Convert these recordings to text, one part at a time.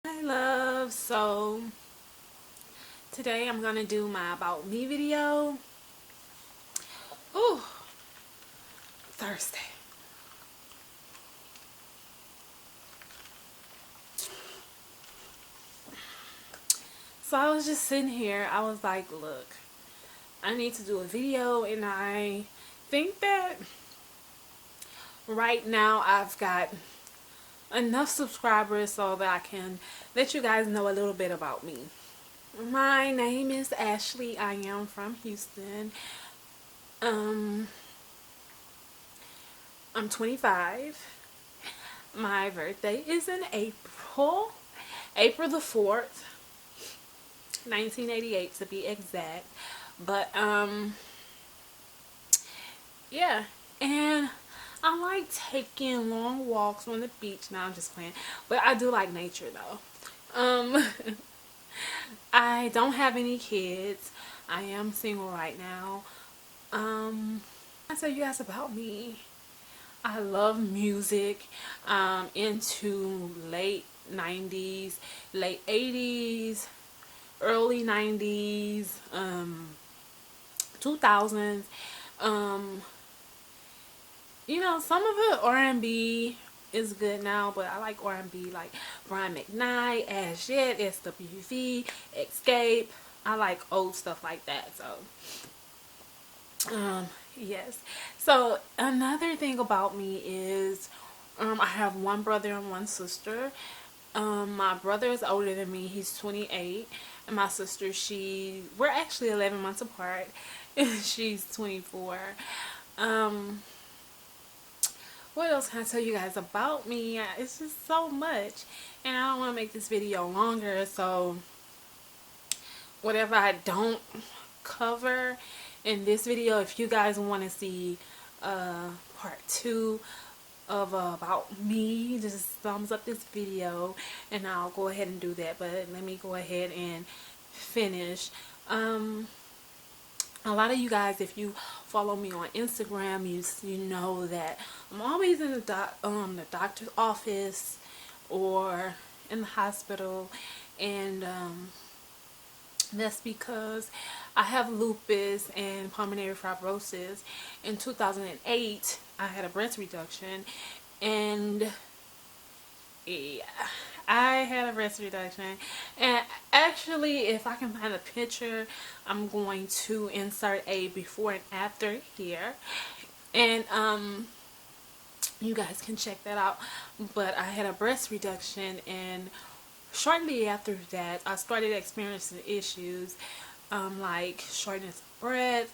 Hi love, so today I'm gonna do my about me video. Ooh, Thursday. So I was just sitting here, I was like, look, I need to do a video, and I think that right now I've got enough subscribers so that I can let you guys know a little bit about me. My name is Ashley. I am from Houston. um I'm 25. My birthday is in April the 4th, 1988 to be exact. But yeah, and I like taking long walks on the beach. Now I'm just playing, but I do like nature though. I don't have any kids. I am single right now. I tell you guys about me. I love music. Into late 90s, late 80s, early 90s, 2000s. Um, some of the R&B is good now, but I like R&B like Brian McKnight, As Yet, SWV, Escape. I like old stuff like that. So, yes. So another thing about me is, I have one brother and one sister. My brother is older than me. He's 28. And my sister, we're actually 11 months apart. She's 24. Um, what else can I tell you guys about me? It's just so much. And I don't want to make this video longer. So whatever I don't cover in this video, if you guys want to see part 2 of about me, just thumbs up this video and I'll go ahead and do that. But let me go ahead and finish. A lot of you guys, if you follow me on Instagram, you know that I'm always in the doctor's office or in the hospital, and that's because I have lupus and pulmonary fibrosis. In 2008, I had a breast reduction, and yeah, I had a breast reduction. And actually, if I can find a picture, I'm going to insert a before and after here, and you guys can check that out. But I had a breast reduction, and shortly after that I started experiencing issues, like shortness of breath,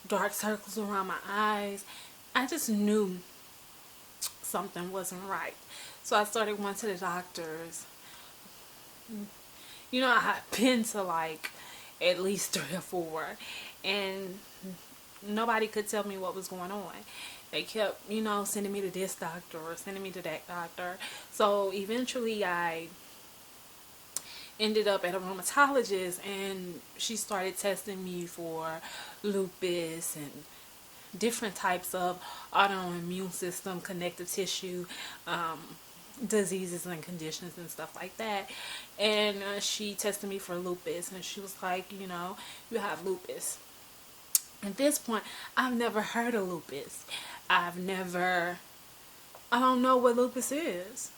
dark circles around my eyes. I just knew something wasn't right, so I started going to the doctors. I had been to like at least 3 or 4, and nobody could tell me what was going on. They kept, sending me to this doctor or sending me to that doctor. So eventually I ended up at a rheumatologist, and she started testing me for lupus and different types of autoimmune system, connective tissue diseases and conditions and stuff like that. And she tested me for lupus, and she was like, you have lupus. At this point, I've never heard of lupus. I don't know what lupus is.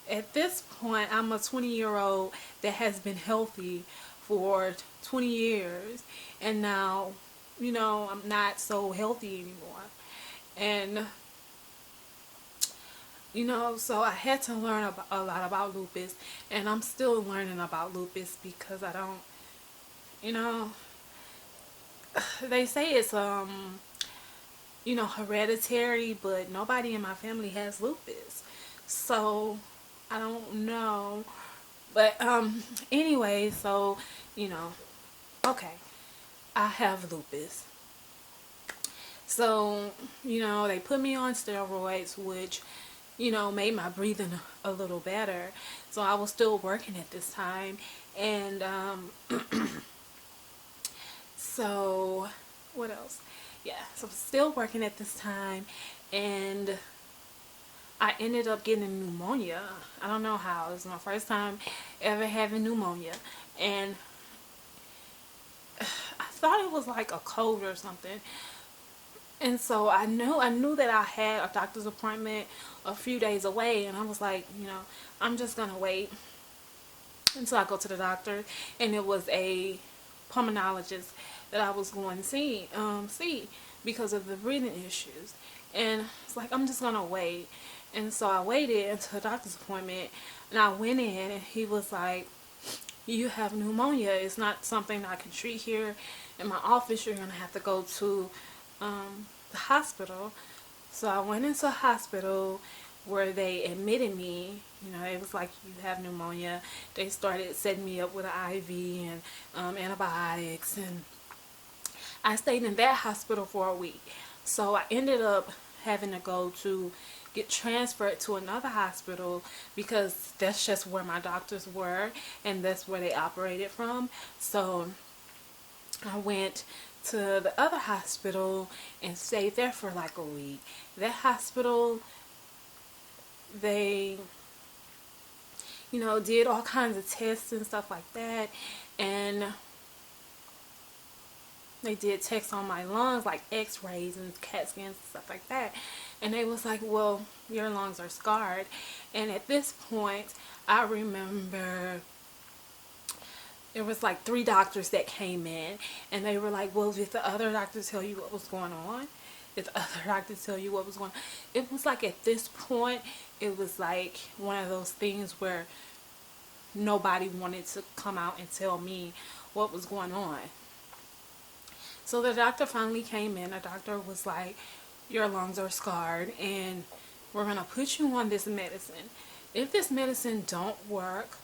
At this point, I'm a 20-year-old that has been healthy for 20 years, and now, I'm not so healthy anymore. And, so I had to learn a lot about lupus, and I'm still learning about lupus because I don't, they say it's, hereditary, but nobody in my family has lupus. So I don't know. But anyway, so, okay, I have lupus. So, they put me on steroids, which, made my breathing a little better. So I was still working at this time. And so what else? Yeah, so I'm still working at this time, and I ended up getting pneumonia. I don't know how. It was my first time ever having pneumonia. And I thought it was like a cold or something. And so I knew that I had a doctor's appointment a few days away, and I was like, I'm just gonna wait until I go to the doctor. And it was a pulmonologist that I was going to see because of the breathing issues. And it's like, I'm just gonna wait. And so I waited until the doctor's appointment, and I went in, and he was like, you have pneumonia. It's not something I can treat here in my office. You're gonna have to go to the hospital. So I went into a hospital where they admitted me. It was like, you have pneumonia. They started setting me up with an IV and antibiotics, and I stayed in that hospital for a week. So I ended up having to go to get transferred to another hospital because that's just where my doctors were, and that's where they operated from. So I went to the other hospital and stayed there for like a week. That hospital, they did all kinds of tests and stuff like that, and they did tests on my lungs, like x-rays and CAT scans and stuff like that. And they was like, well, your lungs are scarred. And at this point, I remember there was like 3 doctors that came in, and they were like, well, did the other doctor tell you what was going on? Did the other doctor tell you what was going on? It was like, at this point, it was like one of those things where nobody wanted to come out and tell me what was going on. So the doctor finally came in. The doctor was like, your lungs are scarred, and we're going to put you on this medicine. If this medicine don't work,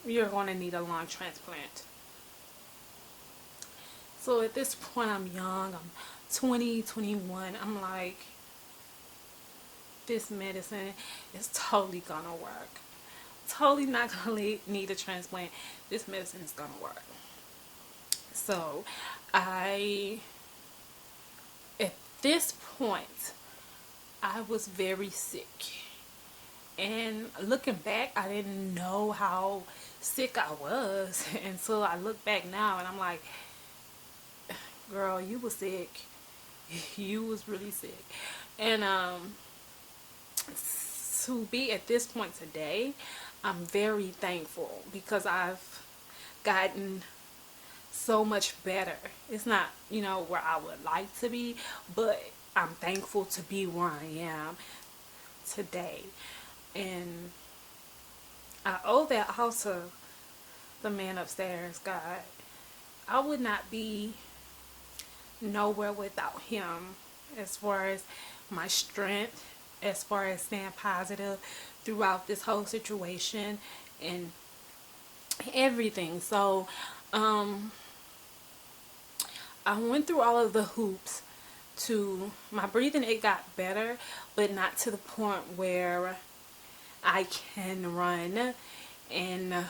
you're going to need a lung transplant. So at this point, I'm young. I'm 20, 21. I'm like, this medicine is totally going to work. Totally not going to need a transplant. This medicine is going to work. So at this point, I was very sick. And looking back, I didn't know how sick I was until I look back now, and I'm like, girl, you was sick. You was really sick. And to be at this point today, I'm very thankful because I've gotten so much better. It's not, where I would like to be, but I'm thankful to be where I am today. And I owe that all to the man upstairs, God. I would not be nowhere without him, as far as my strength, as far as staying positive throughout this whole situation and everything. So I went through all of the hoops to my breathing. It got better, but not to the point where I can run and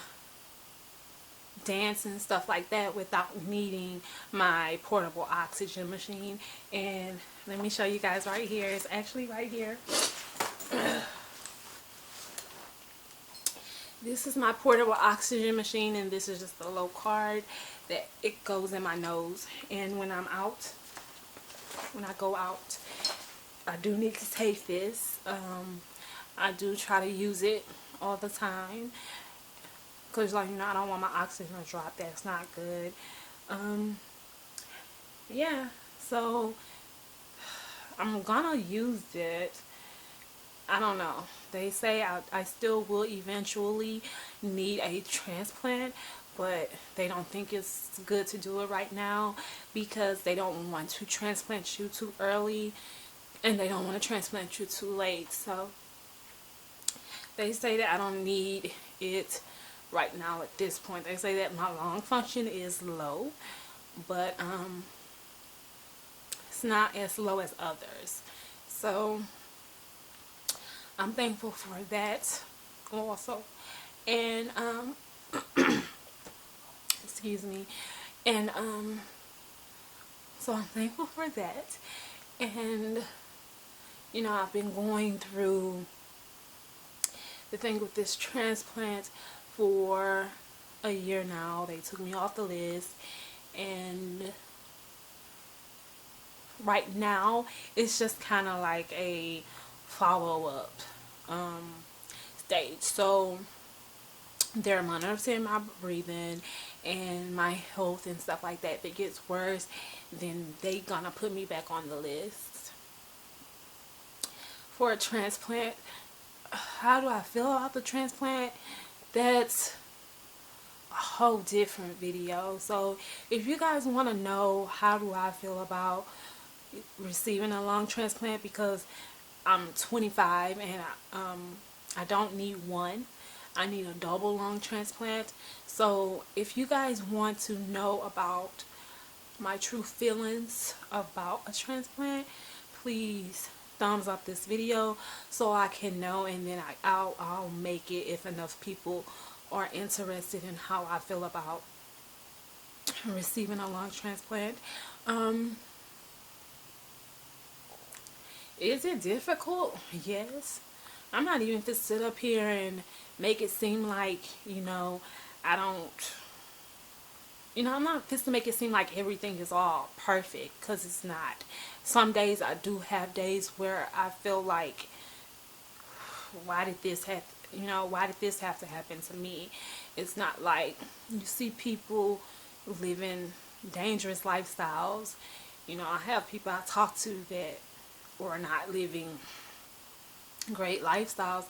dance and stuff like that without needing my portable oxygen machine. And let me show you guys right here. It's actually right here. This is my portable oxygen machine, and this is just a low card that it goes in my nose. And when I'm out, when I go out, I do need to take this. I do try to use it all the time because, I don't want my oxygen to drop. That's not good. Yeah, so I'm gonna use it. I don't know. They say I still will eventually need a transplant, but they don't think it's good to do it right now because they don't want to transplant you too early, and they don't want to transplant you too late. So they say that I don't need it right now at this point. They say that my lung function is low, but it's not as low as others. So I'm thankful for that also. And excuse me. And so I'm thankful for that. And I've been going through the thing with this transplant for a year now. They took me off the list, and right now it's just kind of like a follow-up stage. So they're monitoring my breathing and my health and stuff like that. If it gets worse, then they gonna put me back on the list for a transplant. How do I feel about the transplant? That's a whole different video. So if you guys want to know how do I feel about receiving a lung transplant, because I'm 25 and I don't need one, I need a double lung transplant. So if you guys want to know about my true feelings about a transplant, please thumbs up this video so I can know, and then I'll make it if enough people are interested in how I feel about receiving a lung transplant. Is it difficult? Yes. I'm not even to sit up here and make it seem like, I don't, I'm not just to make it seem like everything is all perfect, because it's not. Some days I do have days where I feel like, why did this have, why did this have to happen to me? It's not like you see people living dangerous lifestyles. I have people I talk to that are not living great lifestyles,